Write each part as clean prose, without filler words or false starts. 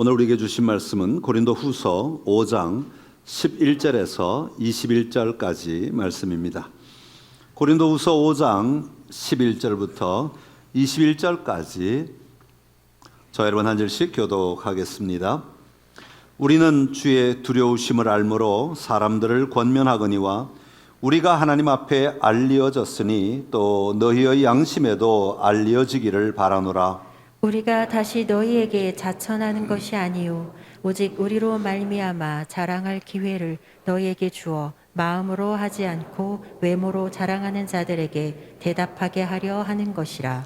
오늘 우리에게 주신 말씀은 고린도 후서 5장 11절에서 21절까지 말씀입니다. 고린도 후서 5장 11절부터 21절까지 저 여러분 한 절씩 교독하겠습니다. 우리는 주의 두려우심을 알므로 사람들을 권면하거니와 우리가 하나님 앞에 알리어졌으니 또 너희의 양심에도 알리어지기를 바라노라. 우리가 다시 너희에게 자천하는 것이 아니요 오직 우리로 말미암아 자랑할 기회를 너희에게 주어 마음으로 하지 않고 외모로 자랑하는 자들에게 대답하게 하려 하는 것이라.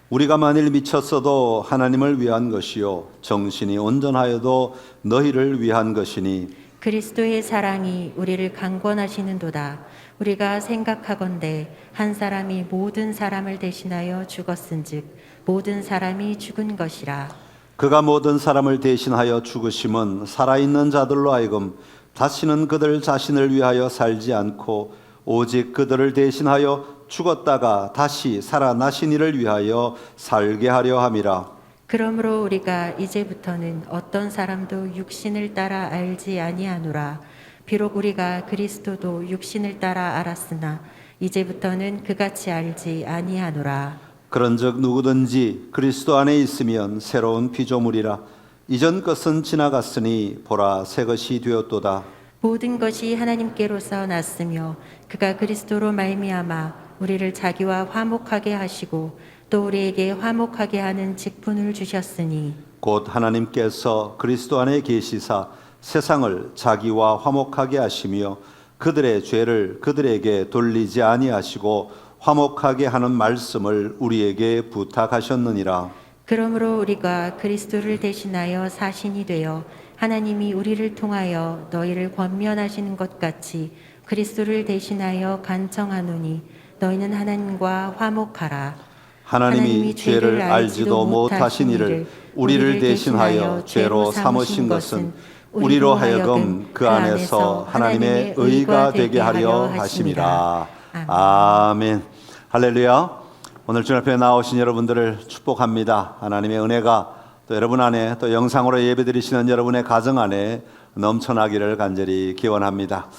우리가 만일 미쳤어도 하나님을 위한 것이요 정신이 온전하여도 너희를 위한 것이니 그리스도의 사랑이 우리를 강권하시는도다. 우리가 생각하건대 한 사람이 모든 사람을 대신하여 죽었은즉 모든 사람이 죽은 것이라. 그가 모든 사람을 대신하여 죽으심은 살아있는 자들로 하여금 다시는 그들 자신을 위하여 살지 않고 오직 그들을 대신하여 죽었다가 다시 살아나신 이를 위하여 살게 하려 함이라. 그러므로 우리가 이제부터는 어떤 사람도 육신을 따라 알지 아니하노라. 비록 우리가 그리스도도 육신을 따라 알았으나 이제부터는 그같이 알지 아니하노라. 그런즉 누구든지 그리스도 안에 있으면 새로운 피조물이라. 이전 것은 지나갔으니 보라 새 것이 되었도다. 모든 것이 하나님께로서 났으며 그가 그리스도로 말미암아 우리를 자기와 화목하게 하시고 또 우리에게 화목하게 하는 직분을 주셨으니 곧 하나님께서 그리스도 안에 계시사 세상을 자기와 화목하게 하시며 그들의 죄를 그들에게 돌리지 아니하시고 화목하게 하는 말씀을 우리에게 부탁하셨느니라. 그러므로 우리가 그리스도를 대신하여 사신이 되어 하나님이 우리를 통하여 너희를 권면하시는 것 같이 그리스도를 대신하여 간청하노니 너희는 하나님과 화목하라. 하나님이 죄를 알지도 못하신 이를 우리를 대신하여 죄로 삼으신 것은 우리로 하여금 그 안에서 하나님의 의가 되게 하려 하심이라. 아멘. 할렐루야. 오늘 주님 앞에 나오신 여러분들을 축복합니다. 하나님의 은혜가 또 여러분 안에 또 영상으로 예배드리시는 여러분의 가정 안에 넘쳐나기를 간절히 기원합니다.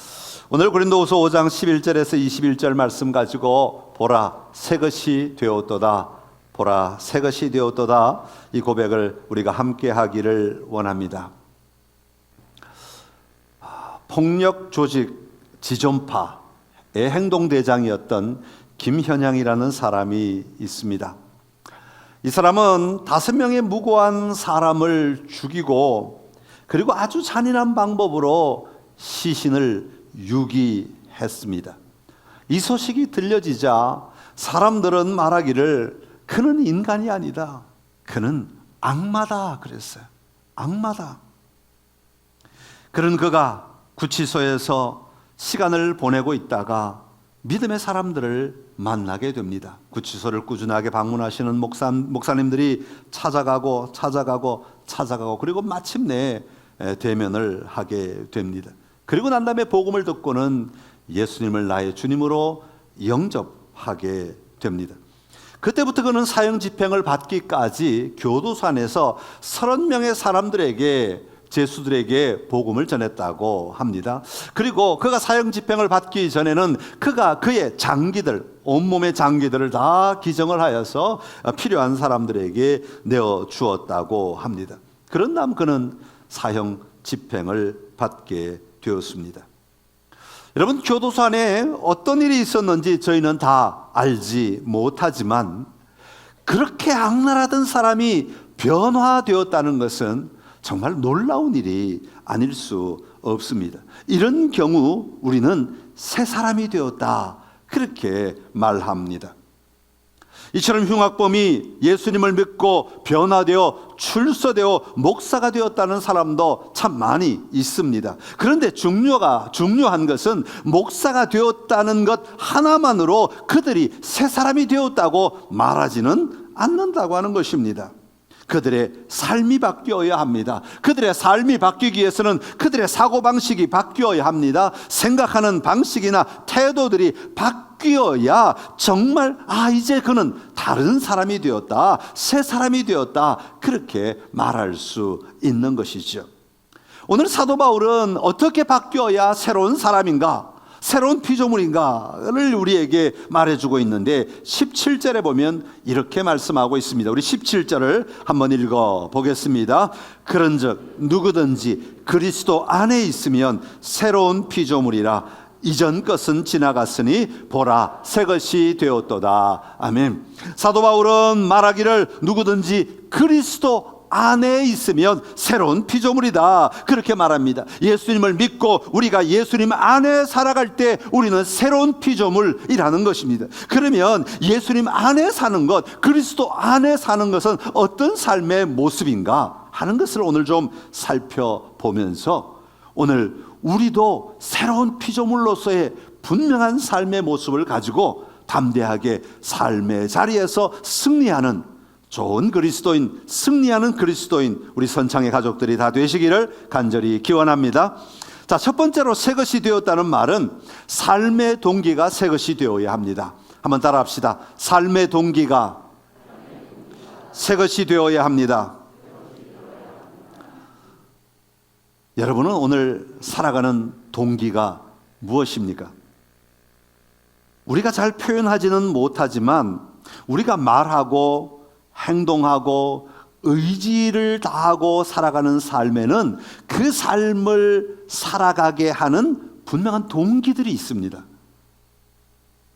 오늘 고린도후서 5장 11절에서 21절 말씀 가지고 보라 새 것이 되었도다. 보라 새 것이 되었도다. 이 고백을 우리가 함께 하기를 원합니다. 폭력 조직 지존파의 행동대장이었던 김현양이라는 사람이 있습니다. 이 사람은 5명의 무고한 사람을 죽이고 그리고 아주 잔인한 방법으로 시신을 유기했습니다. 이 소식이 들려지자 사람들은 말하기를 그는 인간이 아니다. 그는 악마다 그랬어요. 악마다. 그런 그가 구치소에서 시간을 보내고 있다가 믿음의 사람들을 만나게 됩니다. 구치소를 꾸준하게 방문하시는 목사님들이 찾아가고 그리고 마침내 대면을 하게 됩니다. 그리고 난 다음에 복음을 듣고는 예수님을 나의 주님으로 영접하게 됩니다. 그때부터 그는 사형 집행을 받기까지 교도소 안에서 30명의 사람들에게 제수들에게 복음을 전했다고 합니다. 그리고 그가 사형 집행을 받기 전에는 그가 그의 장기들, 온몸의 장기들을 다 기증을 하여서 필요한 사람들에게 내어 주었다고 합니다. 그런 다음 그는 사형 집행을 받게 되었습니다. 여러분, 교도소 안에 어떤 일이 있었는지 저희는 다 알지 못하지만 그렇게 악랄하던 사람이 변화되었다는 것은 정말 놀라운 일이 아닐 수 없습니다. 이런 경우 우리는 새 사람이 되었다 그렇게 말합니다. 이처럼 흉악범이 예수님을 믿고 변화되어 출소되어 목사가 되었다는 사람도 참 많이 있습니다. 그런데 중요한 것은 목사가 되었다는 것 하나만으로 그들이 새 사람이 되었다고 말하지는 않는다고 하는 것입니다. 그들의 삶이 바뀌어야 합니다. 그들의 삶이 바뀌기 위해서는 그들의 사고방식이 바뀌어야 합니다. 생각하는 방식이나 태도들이 바뀌어야 바뀌어야 정말 이제 그는 다른 사람이 되었다, 새 사람이 되었다, 그렇게 말할 수 있는 것이죠. 오늘 사도 바울은 어떻게 바뀌어야 새로운 사람인가, 새로운 피조물인가를 우리에게 말해주고 있는데 17절에 보면 이렇게 말씀하고 있습니다. 우리 17절을 한번 읽어보겠습니다. 그런즉 누구든지 그리스도 안에 있으면 새로운 피조물이라, 이전 것은 지나갔으니 보라 새 것이 되었도다. 아멘. 사도 바울은 말하기를 누구든지 그리스도 안에 있으면 새로운 피조물이다, 그렇게 말합니다. 예수님을 믿고 우리가 예수님 안에 살아갈 때 우리는 새로운 피조물이라는 것입니다. 그러면 예수님 안에 사는 것, 그리스도 안에 사는 것은 어떤 삶의 모습인가 하는 것을 오늘 좀 살펴보면서, 오늘 우리도 새로운 피조물로서의 분명한 삶의 모습을 가지고 담대하게 삶의 자리에서 승리하는 좋은 그리스도인, 승리하는 그리스도인 우리 선창의 가족들이 다 되시기를 간절히 기원합니다. 자, 첫 번째로 새 것이 되었다는 말은 삶의 동기가 새 것이 되어야 합니다. 한번 따라합시다. 삶의 동기가 새 것이 되어야 합니다. 여러분은 오늘 살아가는 동기가 무엇입니까? 우리가 잘 표현하지는 못하지만 우리가 말하고 행동하고 의지를 다하고 살아가는 삶에는 그 삶을 살아가게 하는 분명한 동기들이 있습니다.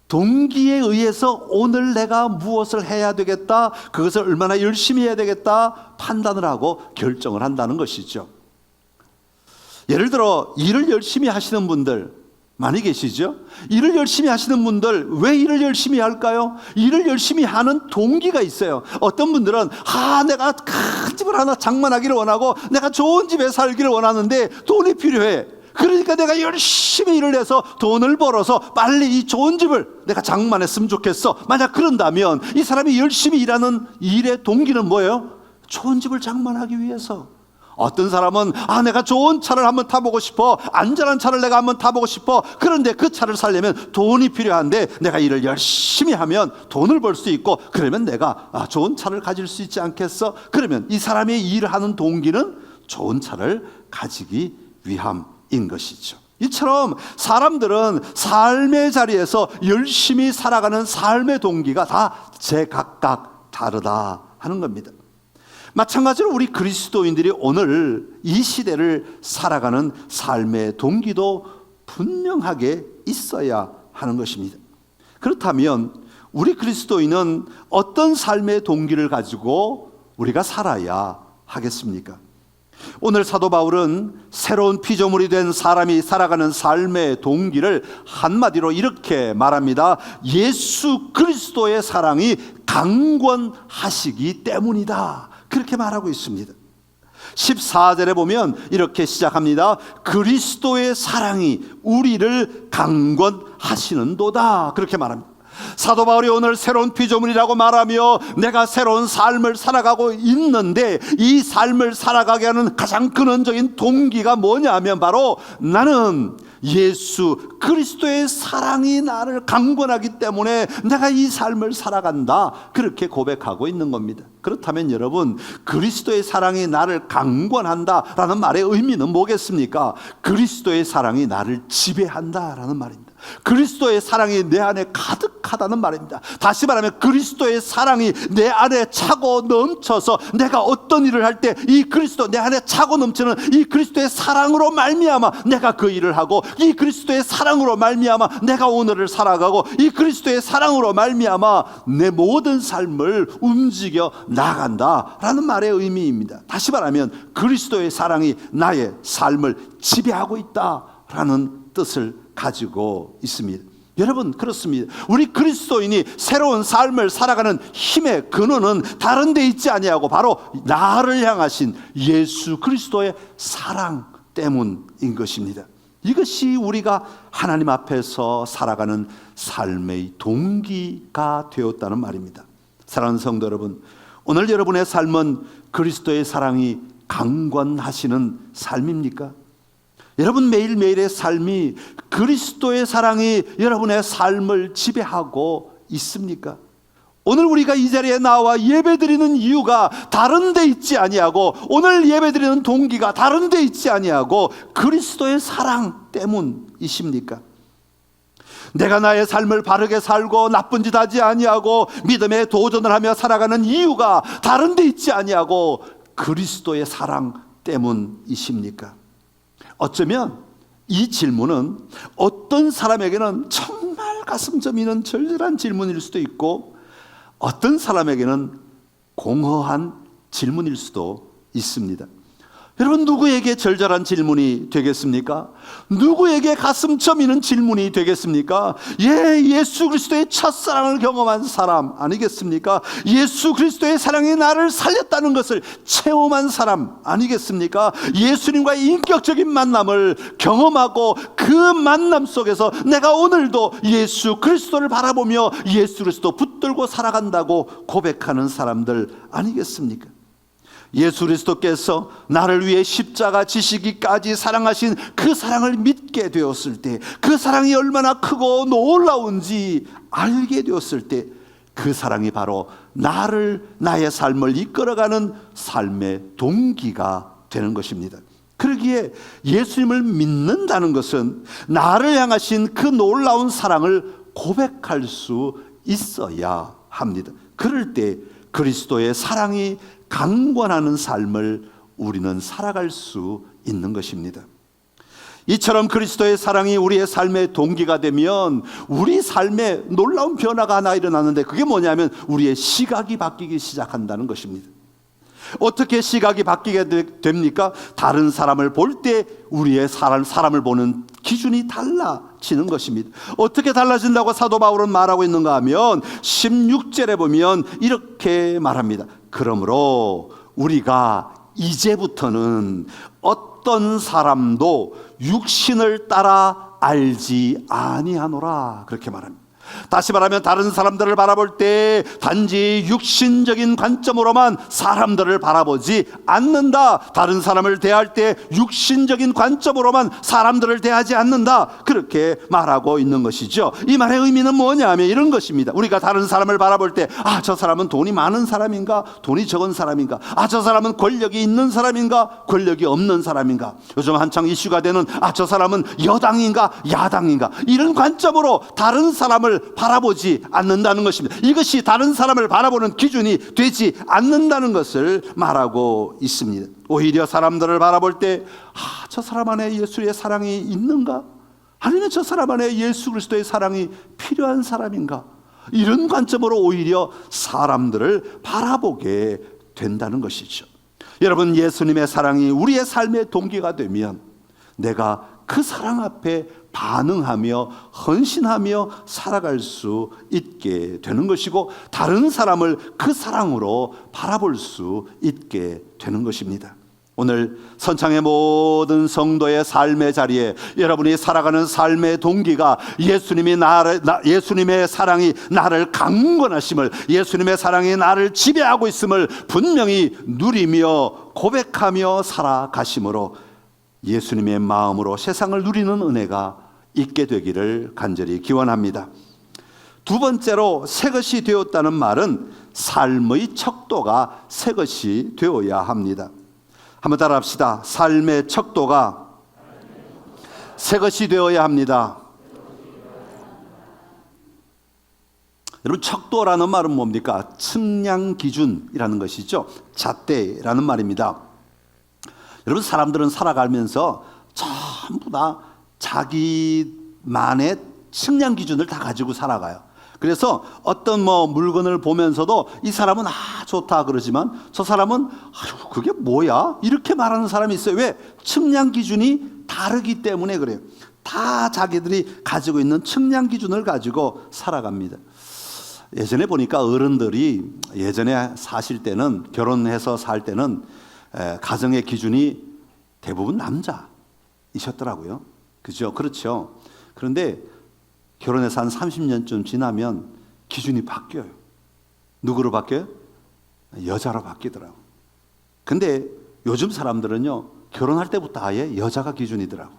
동기에 의해서 오늘 내가 무엇을 해야 되겠다, 그것을 얼마나 열심히 해야 되겠다 판단을 하고 결정을 한다는 것이죠. 예를 들어 일을 열심히 하시는 분들 많이 계시죠? 일을 열심히 하시는 분들 왜 일을 열심히 할까요? 일을 열심히 하는 동기가 있어요. 어떤 분들은 내가 큰 집을 하나 장만하기를 원하고 내가 좋은 집에 살기를 원하는데 돈이 필요해. 그러니까 내가 열심히 일을 해서 돈을 벌어서 빨리 이 좋은 집을 내가 장만했으면 좋겠어. 만약 그런다면 이 사람이 열심히 일하는 일의 동기는 뭐예요? 좋은 집을 장만하기 위해서. 어떤 사람은 내가 좋은 차를 한번 타보고 싶어, 안전한 차를 내가 한번 타보고 싶어. 그런데 그 차를 사려면 돈이 필요한데 내가 일을 열심히 하면 돈을 벌 수 있고, 그러면 내가 좋은 차를 가질 수 있지 않겠어? 그러면 이 사람이 일을 하는 동기는 좋은 차를 가지기 위함인 것이죠. 이처럼 사람들은 삶의 자리에서 열심히 살아가는 삶의 동기가 다 제각각 다르다 하는 겁니다. 마찬가지로 우리 그리스도인들이 오늘 이 시대를 살아가는 삶의 동기도 분명하게 있어야 하는 것입니다. 그렇다면 우리 그리스도인은 어떤 삶의 동기를 가지고 우리가 살아야 하겠습니까? 오늘 사도 바울은 새로운 피조물이 된 사람이 살아가는 삶의 동기를 한마디로 이렇게 말합니다. 예수 그리스도의 사랑이 강권하시기 때문이다, 그렇게 말하고 있습니다. 14절에 보면 이렇게 시작합니다. 그리스도의 사랑이 우리를 강권하시는도다, 그렇게 말합니다. 사도 바울이 오늘 새로운 피조물이라고 말하며 내가 새로운 삶을 살아가고 있는데, 이 삶을 살아가게 하는 가장 근원적인 동기가 뭐냐 하면 바로 나는 예수 그리스도의 사랑이 나를 강권하기 때문에 내가 이 삶을 살아간다, 그렇게 고백하고 있는 겁니다. 그렇다면 여러분, 그리스도의 사랑이 나를 강권한다라는 말의 의미는 뭐겠습니까? 그리스도의 사랑이 나를 지배한다라는 말입니다. 그리스도의 사랑이 내 안에 가득하다는 말입니다. 다시 말하면 그리스도의 사랑이 내 안에 차고 넘쳐서 내가 어떤 일을 할 때 이 그리스도 내 안에 차고 넘치는 이 그리스도의 사랑으로 말미암아 내가 그 일을 하고, 이 그리스도의 사랑으로 말미암아 내가 오늘을 살아가고, 이 그리스도의 사랑으로 말미암아 내 모든 삶을 움직여 나간다라는 말의 의미입니다. 다시 말하면 그리스도의 사랑이 나의 삶을 지배하고 있다라는 뜻을 가지고 있습니다. 여러분, 그렇습니다. 우리 그리스도인이 새로운 삶을 살아가는 힘의 근원은 다른 데 있지 아니하고 바로 나를 향하신 예수 그리스도의 사랑 때문인 것입니다. 이것이 우리가 하나님 앞에서 살아가는 삶의 동기가 되었다는 말입니다. 사랑하는 성도 여러분, 오늘 여러분의 삶은 그리스도의 사랑이 강권하시는 삶입니까? 여러분 매일매일의 삶이 그리스도의 사랑이 여러분의 삶을 지배하고 있습니까? 오늘 우리가 이 자리에 나와 예배드리는 이유가 다른 데 있지 아니하고, 오늘 예배드리는 동기가 다른 데 있지 아니하고 그리스도의 사랑 때문이십니까? 내가 나의 삶을 바르게 살고 나쁜 짓 하지 아니하고 믿음에 도전을 하며 살아가는 이유가 다른 데 있지 아니하고 그리스도의 사랑 때문이십니까? 어쩌면 이 질문은 어떤 사람에게는 정말 가슴 저미는 절절한 질문일 수도 있고, 어떤 사람에게는 공허한 질문일 수도 있습니다. 여러분, 누구에게 절절한 질문이 되겠습니까? 누구에게 가슴 저미는 질문이 되겠습니까? 예수 그리스도의 첫사랑을 경험한 사람 아니겠습니까? 예수 그리스도의 사랑이 나를 살렸다는 것을 체험한 사람 아니겠습니까? 예수님과의 인격적인 만남을 경험하고 그 만남 속에서 내가 오늘도 예수 그리스도를 바라보며 예수 그리스도 붙들고 살아간다고 고백하는 사람들 아니겠습니까? 예수 그리스도께서 나를 위해 십자가 지시기까지 사랑하신 그 사랑을 믿게 되었을 때, 그 사랑이 얼마나 크고 놀라운지 알게 되었을 때, 그 사랑이 바로 나의 삶을 이끌어가는 삶의 동기가 되는 것입니다. 그러기에 예수님을 믿는다는 것은 나를 향하신 그 놀라운 사랑을 고백할 수 있어야 합니다. 그럴 때 그리스도의 사랑이 강권하는 삶을 우리는 살아갈 수 있는 것입니다. 이처럼 그리스도의 사랑이 우리의 삶의 동기가 되면 우리 삶에 놀라운 변화가 하나 일어나는데, 그게 뭐냐면 우리의 시각이 바뀌기 시작한다는 것입니다. 어떻게 시각이 바뀌게 됩니까? 다른 사람을 볼 때 우리의 사람을 보는 기준이 달라지는 것입니다. 어떻게 달라진다고 사도 바울은 말하고 있는가 하면 16절에 보면 이렇게 말합니다. 그러므로 우리가 이제부터는 어떤 사람도 육신을 따라 알지 아니하노라, 그렇게 말합니다. 다시 말하면 다른 사람들을 바라볼 때 단지 육신적인 관점으로만 사람들을 바라보지 않는다. 다른 사람을 대할 때 육신적인 관점으로만 사람들을 대하지 않는다, 그렇게 말하고 있는 것이죠. 이 말의 의미는 뭐냐면 이런 것입니다. 우리가 다른 사람을 바라볼 때 저 사람은 돈이 많은 사람인가, 돈이 적은 사람인가, 저 사람은 권력이 있는 사람인가, 권력이 없는 사람인가, 요즘 한창 이슈가 되는 저 사람은 여당인가 야당인가, 이런 관점으로 다른 사람을 바라보지 않는다는 것입니다. 이것이 다른 사람을 바라보는 기준이 되지 않는다는 것을 말하고 있습니다. 오히려 사람들을 바라볼 때 저 사람 안에 예수의 사랑이 있는가? 아니면 저 사람 안에 예수 그리스도의 사랑이 필요한 사람인가? 이런 관점으로 오히려 사람들을 바라보게 된다는 것이죠. 여러분, 예수님의 사랑이 우리의 삶의 동기가 되면 내가 그 사랑 앞에 반응하며 헌신하며 살아갈 수 있게 되는 것이고, 다른 사람을 그 사랑으로 바라볼 수 있게 되는 것입니다. 오늘 선창의 모든 성도의 삶의 자리에 여러분이 살아가는 삶의 동기가 예수님의 사랑이 나를 강권하심을, 예수님의 사랑이 나를 지배하고 있음을 분명히 누리며 고백하며 살아가심으로 예수님의 마음으로 세상을 누리는 은혜가 있게 되기를 간절히 기원합니다. 두 번째로 새것이 되었다는 말은 삶의 척도가 새것이 되어야 합니다. 한번 따라 합시다. 삶의 척도가 새것이 되어야 합니다. 여러분, 척도라는 말은 뭡니까? 측량 기준이라는 것이죠. 잣대라는 말입니다. 여러분, 사람들은 살아가면서 전부 다 자기만의 측량 기준을 다 가지고 살아가요. 그래서 어떤 물건을 보면서도 이 사람은 좋다 그러지만 저 사람은 그게 뭐야? 이렇게 말하는 사람이 있어요. 왜? 측량 기준이 다르기 때문에 그래요. 다 자기들이 가지고 있는 측량 기준을 가지고 살아갑니다. 예전에 보니까 어른들이 예전에 사실 때는, 결혼해서 살 때는 가정의 기준이 대부분 남자이셨더라고요. 그죠? 그렇죠. 그런데 결혼해서 한 30년쯤 지나면 기준이 바뀌어요. 누구로 바뀌어요? 여자로 바뀌더라고요. 근데 요즘 사람들은요, 결혼할 때부터 아예 여자가 기준이더라고요.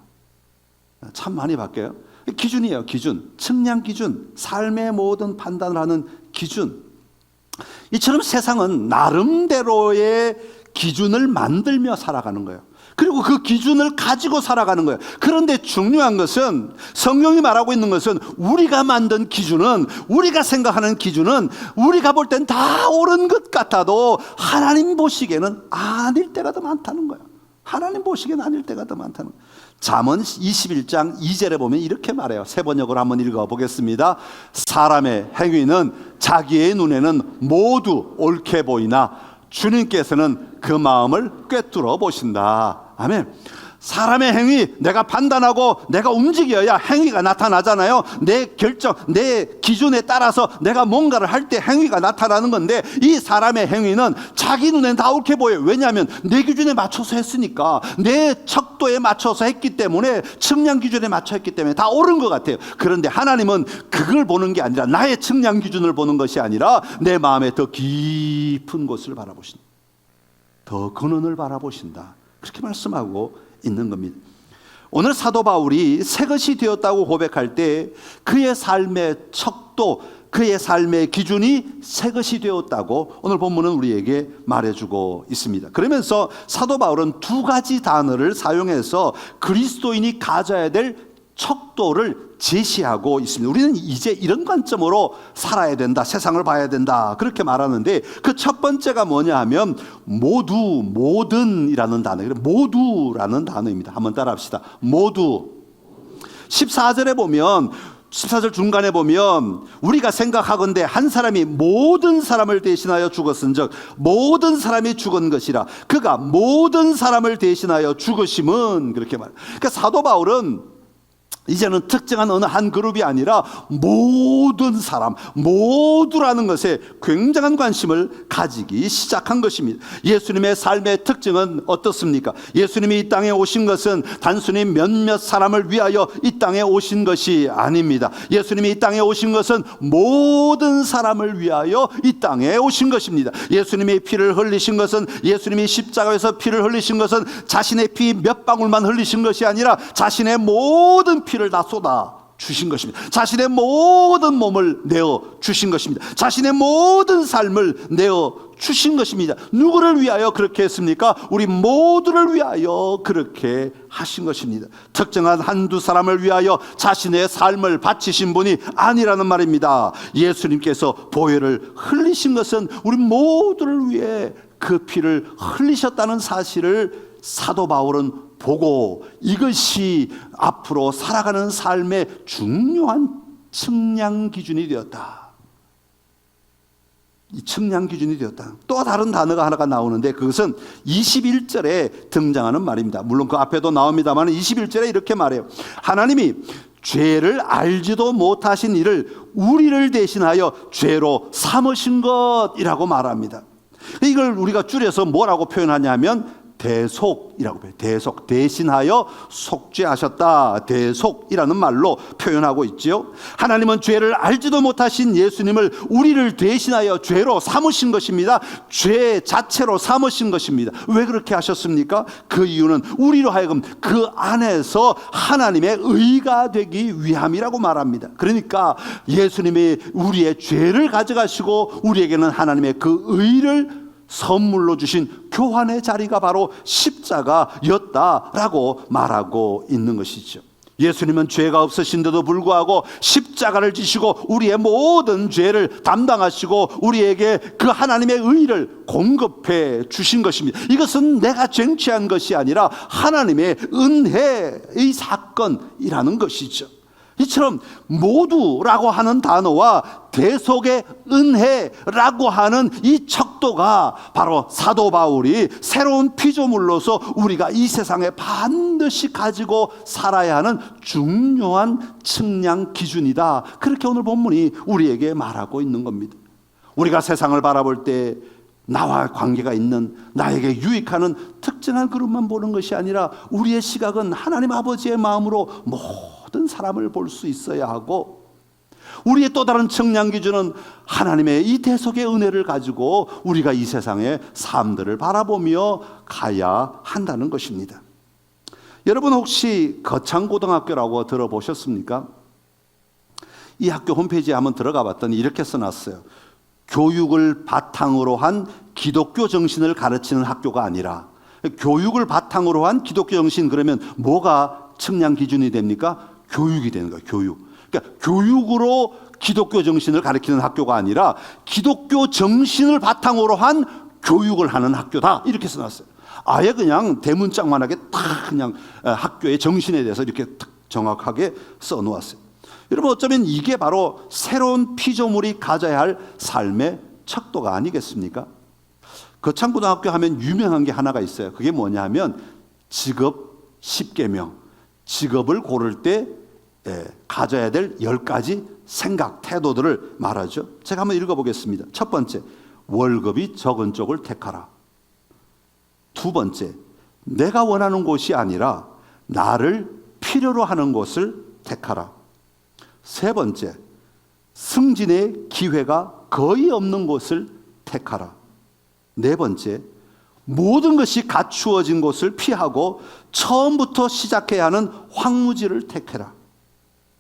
참 많이 바뀌어요. 기준이에요. 기준, 측량 기준, 삶의 모든 판단을 하는 기준. 이처럼 세상은 나름대로의 기준을 만들며 살아가는 거예요. 그리고 그 기준을 가지고 살아가는 거예요. 그런데 중요한 것은, 성경이 말하고 있는 것은, 우리가 만든 기준은, 우리가 생각하는 기준은 우리가 볼 땐 다 옳은 것 같아도 하나님 보시기에는 아닐 때가 더 많다는 거예요. 하나님 보시기에는 아닐 때가 더 많다는 거예요. 잠언 21장 2절에 보면 이렇게 말해요. 세 번역으로 한번 읽어보겠습니다. 사람의 행위는 자기의 눈에는 모두 옳게 보이나 주님께서는 그 마음을 꿰뚫어 보신다. 아멘. 사람의 행위, 내가 판단하고 내가 움직여야 행위가 나타나잖아요. 내 결정, 내 기준에 따라서 내가 뭔가를 할 때 행위가 나타나는 건데, 이 사람의 행위는 자기 눈엔 다 옳게 보여요. 왜냐하면 내 기준에 맞춰서 했으니까, 내 척도에 맞춰서 했기 때문에, 측량 기준에 맞춰 했기 때문에 다 옳은 것 같아요. 그런데 하나님은 그걸 보는 게 아니라, 나의 측량 기준을 보는 것이 아니라 내 마음의 더 깊은 곳을 바라보신다. 더 근원을 바라보신다. 그렇게 말씀하고 있는 겁니다. 오늘 사도 바울이 새 것이 되었다고 고백할 때 그의 삶의 척도, 그의 삶의 기준이 새 것이 되었다고 오늘 본문은 우리에게 말해주고 있습니다. 그러면서 사도 바울은 두 가지 단어를 사용해서 그리스도인이 가져야 될 척도를 제시하고 있습니다. 우리는 이제 이런 관점으로 살아야 된다, 세상을 봐야 된다, 그렇게 말하는데, 그 첫 번째가 뭐냐 하면 모두, 모든이라는 단어, 모두라는 단어입니다. 한번 따라합시다. 모두. 14절에 보면, 14절 중간에 보면, 우리가 생각하건대 한 사람이 모든 사람을 대신하여 죽었은즉 모든 사람이 죽은 것이라, 그가 모든 사람을 대신하여 죽으심은, 그렇게 말해요. 그러니까 사도 바울은 이제는 특정한 어느 한 그룹이 아니라 모든 사람, 모두라는 것에 굉장한 관심을 가지기 시작한 것입니다. 예수님의 삶의 특징은 어떻습니까? 예수님이 이 땅에 오신 것은 단순히 몇몇 사람을 위하여 이 땅에 오신 것이 아닙니다. 예수님이 이 땅에 오신 것은 모든 사람을 위하여 이 땅에 오신 것입니다. 예수님이 피를 흘리신 것은, 예수님이 십자가에서 피를 흘리신 것은 자신의 피 몇 방울만 흘리신 것이 아니라 자신의 모든 피를 다 쏟아 주신 것입니다. 자신의 모든 몸을 내어 주신 것입니다. 자신의 모든 삶을 내어 주신 것입니다. 누구를 위하여 그렇게 했습니까? 우리 모두를 위하여 그렇게 하신 것입니다. 특정한 한두 사람을 위하여 자신의 삶을 바치신 분이 아니라는 말입니다. 예수님께서 보혈을 흘리신 것은 우리 모두를 위해 그 피를 흘리셨다는 사실을 사도 바울은 보고, 이것이 앞으로 살아가는 삶의 중요한 측량 기준이 되었다. 이 측량 기준이 되었다. 또 다른 단어가 하나가 나오는데, 그것은 21절에 등장하는 말입니다. 물론 그 앞에도 나옵니다만 21절에 이렇게 말해요. 하나님이 죄를 알지도 못하신 이를 우리를 대신하여 죄로 삼으신 것이라고 말합니다. 이걸 우리가 줄여서 뭐라고 표현하냐면 대속이라고 해요. 대속, 대신하여 속죄하셨다, 대속이라는 말로 표현하고 있지요. 하나님은 죄를 알지도 못하신 예수님을 우리를 대신하여 죄로 삼으신 것입니다. 죄 자체로 삼으신 것입니다. 왜 그렇게 하셨습니까? 그 이유는 우리로 하여금 그 안에서 하나님의 의가 되기 위함이라고 말합니다. 그러니까 예수님이 우리의 죄를 가져가시고 우리에게는 하나님의 그 의를 선물로 주신 교환의 자리가 바로 십자가였다라고 말하고 있는 것이죠. 예수님은 죄가 없으신데도 불구하고 십자가를 지시고 우리의 모든 죄를 담당하시고 우리에게 그 하나님의 의를 공급해 주신 것입니다. 이것은 내가 쟁취한 것이 아니라 하나님의 은혜의 사건이라는 것이죠. 이처럼 모두라고 하는 단어와 대속의 은혜라고 하는 이 척도가 바로 사도 바울이 새로운 피조물로서 우리가 이 세상에 반드시 가지고 살아야 하는 중요한 측량 기준이다. 그렇게 오늘 본문이 우리에게 말하고 있는 겁니다. 우리가 세상을 바라볼 때 나와 관계가 있는, 나에게 유익하는 특정한 그룹만 보는 것이 아니라 우리의 시각은 하나님 아버지의 마음으로 모든 사람을 볼 수 있어야 하고, 우리의 또 다른 측량 기준은 하나님의 이 대속의 은혜를 가지고 우리가 이 세상의 삶들을 바라보며 가야 한다는 것입니다. 여러분 혹시 거창고등학교라고 들어보셨습니까? 이 학교 홈페이지에 한번 들어가 봤더니 이렇게 써놨어요. 교육을 바탕으로 한 기독교 정신을 가르치는 학교가 아니라, 교육을 바탕으로 한 기독교 정신, 그러면 뭐가 측량 기준이 됩니까? 교육이 되는 거예요. 교육. 그러니까 교육으로 기독교 정신을 가르치는 학교가 아니라 기독교 정신을 바탕으로 한 교육을 하는 학교다, 이렇게 써놨어요. 아예 그냥 대문짝만하게 딱 그냥 학교의 정신에 대해서 이렇게 정확하게 써놓았어요. 여러분, 어쩌면 이게 바로 새로운 피조물이 가져야 할 삶의 척도가 아니겠습니까? 거창고등학교 하면 유명한 게 하나가 있어요. 그게 뭐냐 하면 직업 10계명, 직업을 고를 때 가져야 될 10가지 생각, 태도들을 말하죠. 제가 한번 읽어보겠습니다. 첫 번째, 월급이 적은 쪽을 택하라. 두 번째, 내가 원하는 곳이 아니라 나를 필요로 하는 곳을 택하라. 세 번째, 승진의 기회가 거의 없는 곳을 택하라. 네 번째, 모든 것이 갖추어진 곳을 피하고 처음부터 시작해야 하는 황무지를 택해라.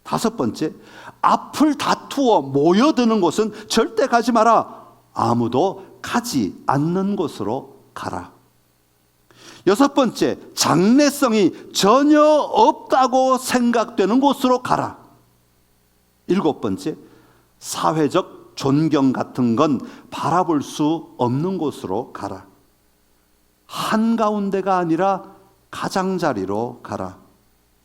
다섯 번째, 앞을 다투어 모여드는 곳은 절대 가지 마라. 아무도 가지 않는 곳으로 가라. 여섯 번째, 장래성이 전혀 없다고 생각되는 곳으로 가라. 일곱 번째, 사회적 존경 같은 건 바라볼 수 없는 곳으로 가라. 한가운데가 아니라 가장자리로 가라.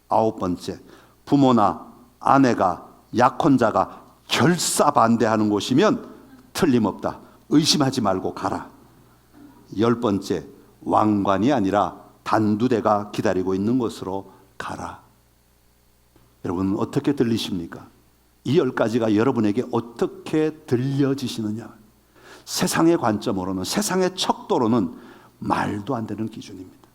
아홉 번째, 부모나 아내가 약혼자가 결사 반대하는 곳이면 틀림없다. 의심하지 말고 가라. 열 번째, 왕관이 아니라 단두대가 기다리고 있는 곳으로 가라. 여러분, 어떻게 들리십니까? 이 10가지가 여러분에게 어떻게 들려지시느냐? 세상의 관점으로는, 세상의 척도로는 말도 안 되는 기준입니다.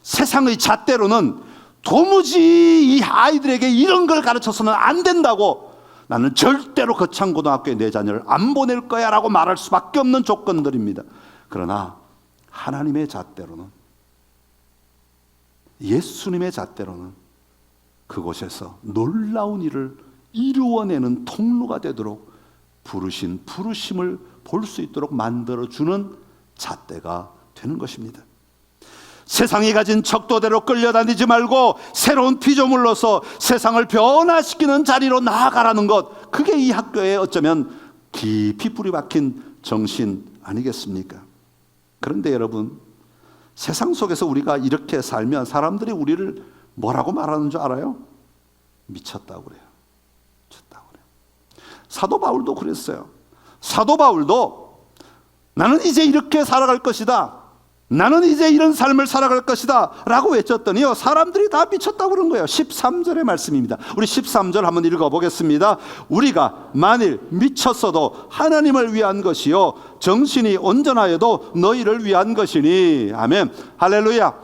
세상의 잣대로는 도무지 이 아이들에게 이런 걸 가르쳐서는 안 된다고, 나는 절대로 거창고등학교에 내 자녀를 안 보낼 거야 라고 말할 수밖에 없는 조건들입니다. 그러나 하나님의 잣대로는, 예수님의 잣대로는 그곳에서 놀라운 일을 이루어내는 통로가 되도록 부르신 부르심을 볼 수 있도록 만들어주는 잣대가 되는 것입니다. 세상이 가진 척도대로 끌려다니지 말고 새로운 피조물로서 세상을 변화시키는 자리로 나아가라는 것, 그게 이 학교에 어쩌면 깊이 뿌리 박힌 정신 아니겠습니까? 그런데 여러분, 세상 속에서 우리가 이렇게 살면 사람들이 우리를 뭐라고 말하는 줄 알아요? 미쳤다고 그래요. 미쳤다고 그래요. 사도 바울도 그랬어요. 사도 바울도 나는 이제 이렇게 살아갈 것이다, 나는 이제 이런 삶을 살아갈 것이다 라고 외쳤더니요, 사람들이 다 미쳤다고 그런 거예요. 13절의 말씀입니다. 우리 13절 한번 읽어보겠습니다. 우리가 만일 미쳤어도 하나님을 위한 것이요 정신이 온전하여도 너희를 위한 것이니. 아멘. 할렐루야.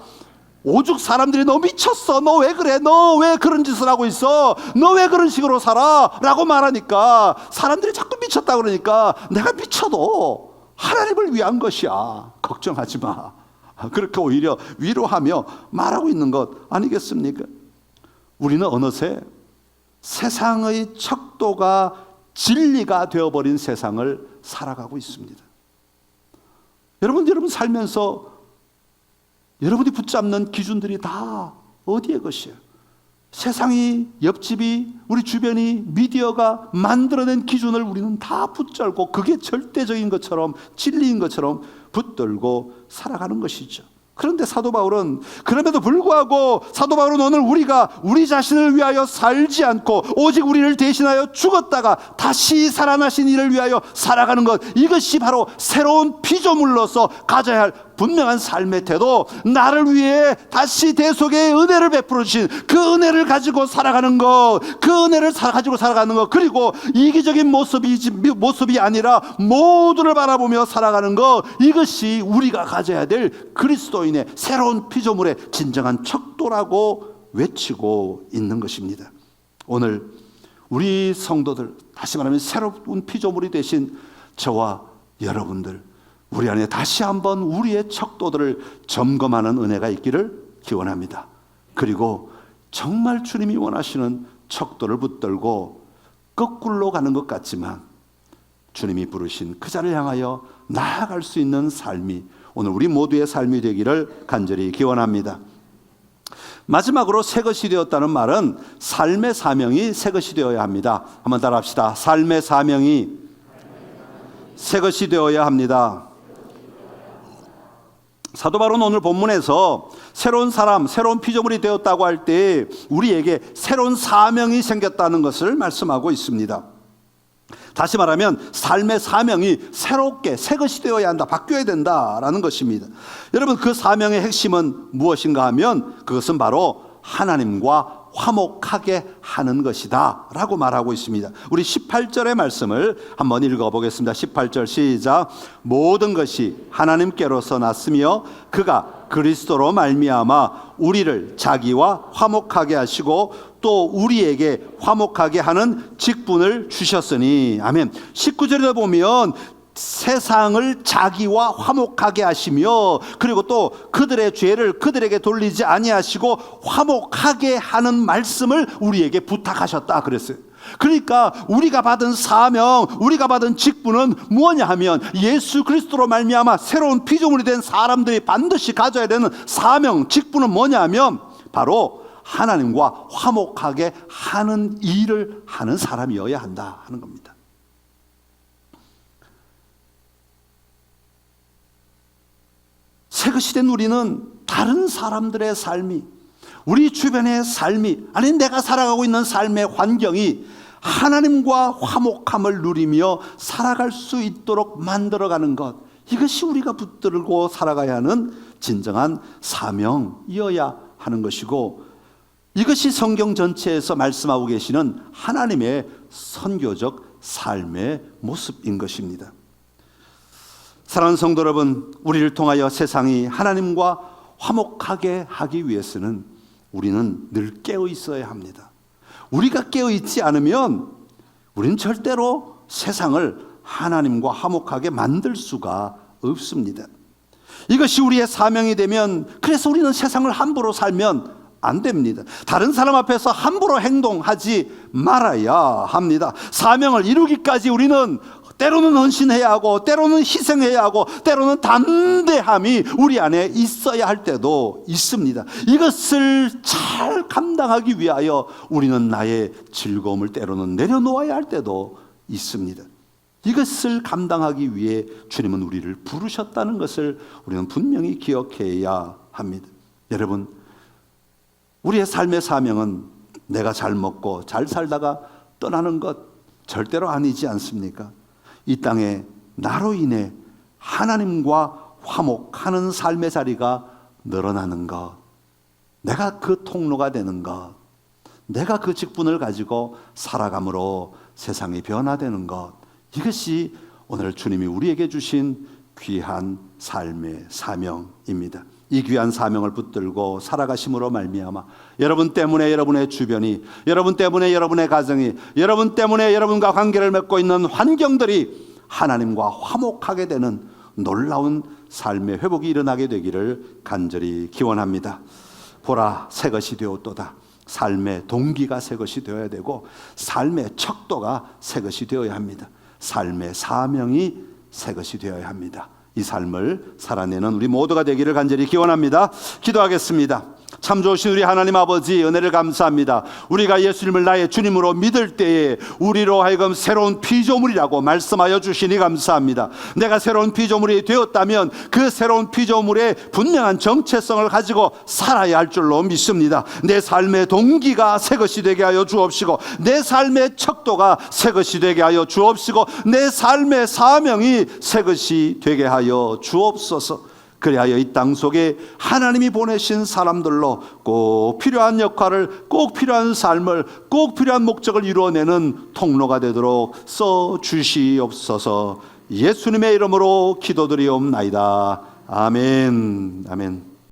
오죽 사람들이 너 미쳤어, 너 왜 그래, 너 왜 그런 짓을 하고 있어, 너 왜 그런 식으로 살아 라고 말하니까 사람들이 자꾸 미쳤다 그러니까, 내가 미쳐도 하나님을 위한 것이야, 걱정하지 마, 그렇게 오히려 위로하며 말하고 있는 것 아니겠습니까? 우리는 어느새 세상의 척도가 진리가 되어버린 세상을 살아가고 있습니다. 여러분 살면서 여러분이 붙잡는 기준들이 다 어디의 것이에요? 세상이, 옆집이, 우리 주변이, 미디어가 만들어낸 기준을 우리는 다 붙잡고 그게 절대적인 것처럼, 진리인 것처럼 붙들고 살아가는 것이죠. 그런데 사도 바울은, 그럼에도 불구하고 사도 바울은 오늘 우리가 우리 자신을 위하여 살지 않고 오직 우리를 대신하여 죽었다가 다시 살아나신 이를 위하여 살아가는 것, 이것이 바로 새로운 피조물로서 가져야 할 분명한 삶의 태도, 나를 위해 다시 대속의 은혜를 베풀어 주신 그 은혜를 가지고 살아가는 것, 그 은혜를 가지고 살아가는 것, 그리고 이기적인 모습이 아니라 모두를 바라보며 살아가는 것, 이것이 우리가 가져야 될 그리스도인의 새로운 피조물의 진정한 척도라고 외치고 있는 것입니다. 오늘 우리 성도들, 다시 말하면 새로운 피조물이 되신 저와 여러분들, 우리 안에 다시 한번 우리의 척도들을 점검하는 은혜가 있기를 기원합니다. 그리고 정말 주님이 원하시는 척도를 붙들고 거꾸로 가는 것 같지만 주님이 부르신 그 자를 향하여 나아갈 수 있는 삶이 오늘 우리 모두의 삶이 되기를 간절히 기원합니다. 마지막으로 새 것이 되었다는 말은 삶의 사명이 새 것이 되어야 합니다. 한번 따라합시다. 삶의 사명이 새 것이 되어야 합니다. 사도 바울은 오늘 본문에서 새로운 사람, 새로운 피조물이 되었다고 할 때 우리에게 새로운 사명이 생겼다는 것을 말씀하고 있습니다. 다시 말하면 삶의 사명이 새롭게 새 것이 되어야 한다, 바뀌어야 된다라는 것입니다. 여러분, 그 사명의 핵심은 무엇인가 하면 그것은 바로 하나님과 화목하게 하는 것이다 라고 말하고 있습니다. 우리 18절의 말씀을 한번 읽어보겠습니다. 18절 시작. 모든 것이 하나님께로서 났으며 그가 그리스도로 말미암아 우리를 자기와 화목하게 하시고 또 우리에게 화목하게 하는 직분을 주셨으니. 아멘. 19절에 보면 세상을 자기와 화목하게 하시며 그리고 또 그들의 죄를 그들에게 돌리지 아니하시고 화목하게 하는 말씀을 우리에게 부탁하셨다 그랬어요. 그러니까 우리가 받은 사명, 우리가 받은 직분은 무엇냐 하면 예수 그리스도로 말미암아 새로운 피조물이 된 사람들이 반드시 가져야 되는 사명, 직분은 뭐냐 하면 바로 하나님과 화목하게 하는 일을 하는 사람이어야 한다 하는 겁니다. 새 것이 된 우리는 다른 사람들의 삶이, 우리 주변의 삶이, 아니 내가 살아가고 있는 삶의 환경이 하나님과 화목함을 누리며 살아갈 수 있도록 만들어가는 것, 이것이 우리가 붙들고 살아가야 하는 진정한 사명이어야 하는 것이고, 이것이 성경 전체에서 말씀하고 계시는 하나님의 선교적 삶의 모습인 것입니다. 사랑하는 성도 여러분, 우리를 통하여 세상이 하나님과 화목하게 하기 위해서는 우리는 늘 깨어 있어야 합니다. 우리가 깨어 있지 않으면 우리는 절대로 세상을 하나님과 화목하게 만들 수가 없습니다. 이것이 우리의 사명이 되면, 그래서 우리는 세상을 함부로 살면 안 됩니다. 다른 사람 앞에서 함부로 행동하지 말아야 합니다. 사명을 이루기까지 우리는 때로는 헌신해야 하고 때로는 희생해야 하고 때로는 담대함이 우리 안에 있어야 할 때도 있습니다. 이것을 잘 감당하기 위하여 우리는 나의 즐거움을 때로는 내려놓아야 할 때도 있습니다. 이것을 감당하기 위해 주님은 우리를 부르셨다는 것을 우리는 분명히 기억해야 합니다. 여러분, 우리의 삶의 사명은 내가 잘 먹고 잘 살다가 떠나는 것 절대로 아니지 않습니까? 이 땅에 나로 인해 하나님과 화목하는 삶의 자리가 늘어나는 것, 내가 그 통로가 되는 것, 내가 그 직분을 가지고 살아감으로 세상이 변화되는 것, 이것이 오늘 주님이 우리에게 주신 귀한 삶의 사명입니다. 이 귀한 사명을 붙들고 살아가심으로 말미암아 여러분 때문에 여러분의 주변이, 여러분 때문에 여러분의 가정이, 여러분 때문에 여러분과 관계를 맺고 있는 환경들이 하나님과 화목하게 되는 놀라운 삶의 회복이 일어나게 되기를 간절히 기원합니다. 보라, 새 것이 되었도다. 삶의 동기가 새 것이 되어야 되고 삶의 척도가 새 것이 되어야 합니다. 삶의 사명이 새 것이 되어야 합니다. 이 삶을 살아내는 우리 모두가 되기를 간절히 기원합니다. 기도하겠습니다. 참 좋으신 우리 하나님 아버지, 은혜를 감사합니다. 우리가 예수님을 나의 주님으로 믿을 때에 우리로 하여금 새로운 피조물이라고 말씀하여 주시니 감사합니다. 내가 새로운 피조물이 되었다면 그 새로운 피조물의 분명한 정체성을 가지고 살아야 할 줄로 믿습니다. 내 삶의 동기가 새 것이 되게 하여 주옵시고, 내 삶의 척도가 새 것이 되게 하여 주옵시고, 내 삶의 사명이 새 것이 되게 하여 주옵소서. 그리하여 이 땅 속에 하나님이 보내신 사람들로 꼭 필요한 역할을, 꼭 필요한 삶을, 꼭 필요한 목적을 이루어내는 통로가 되도록 써 주시옵소서. 예수님의 이름으로 기도드리옵나이다. 아멘. 아멘.